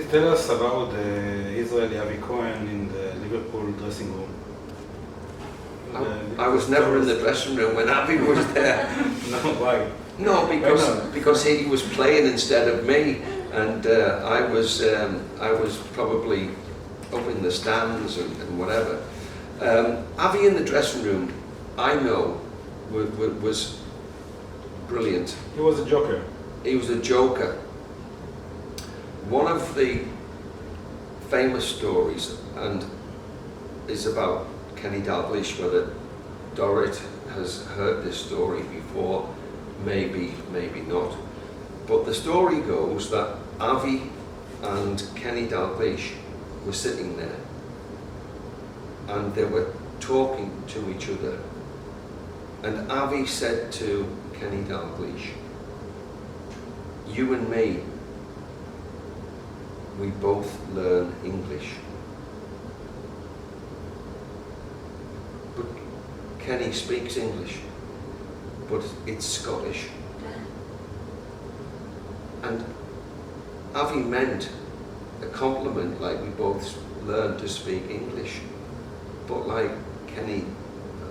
tell us about the Israeli Avi Cohen in the Liverpool dressing room. I was never in the dressing room when Avi was there. No, why? No, because he was playing instead of me, and I was probably up in the stands and whatever. Avi in the dressing room, I know, was brilliant. He was a joker. He was a joker. One of the famous stories and is about Kenny Dalglish, whether Dorrit has heard this story before, maybe not. But the story goes that Avi and Kenny Dalglish were sitting there and they were talking to each other. And Avi said to Kenny Dalglish, "You and me, we both learn English." But Kenny speaks English, but it's Scottish. And Avi meant a compliment, like we both learned to speak English. But like Kenny,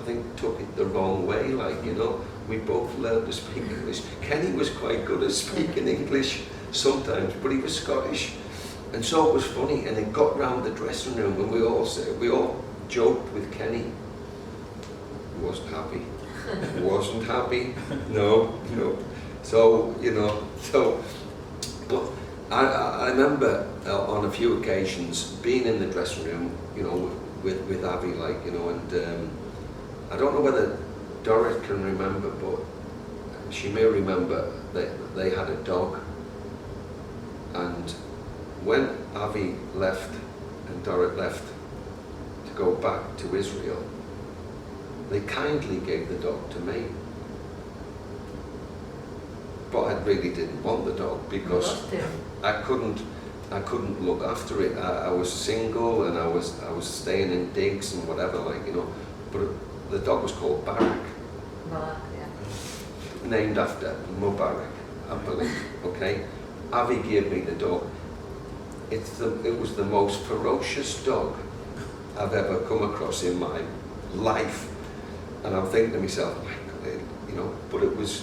I think, took it the wrong way, like, you know, we both learned to speak English. Kenny was quite good at speaking English sometimes, but he was Scottish. And so it was funny, and it got round the dressing room, and we all joked with Kenny. He wasn't happy. Wasn't happy. No. So, you know, but I remember on a few occasions being in the dressing room, you know, with Avi, like, you know, and I don't know whether Dorrit can remember, but she may remember that they had a dog, and when Avi left and Dorrit left to go back to Israel, they kindly gave the dog to me. But I really didn't want the dog because I couldn't look after it. I was single and I was staying in digs and whatever, like, you know. But the dog was called Barak. Barak, yeah. Named after Mubarak, I believe. Okay, Avi gave me the dog. It was the most ferocious dog I've ever come across in my life, and I'm thinking to myself, my God, you know. But it was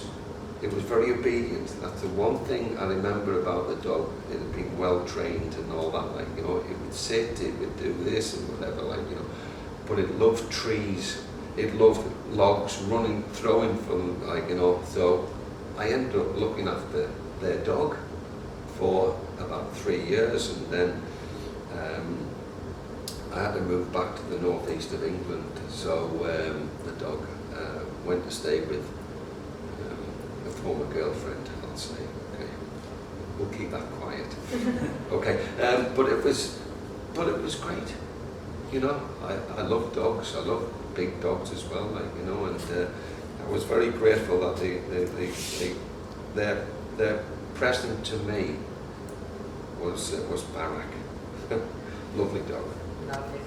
very obedient. That's the one thing I remember about the dog. It had been well trained and all that, like, you know. It would sit, it would do this and whatever, like, you know. But it loved trees. It loved logs, running, throwing from, like, you know. So I ended up looking after their dog for about 3 years, and then I had to move back to the northeast of England. So the dog went to stay with a former girlfriend, I'll say. Okay, we'll keep that quiet. Okay, but it was great. You know, I love dogs. I love big dogs as well, like, you know, and I was very grateful that their present to me was Barak. Lovely dog. Lovely.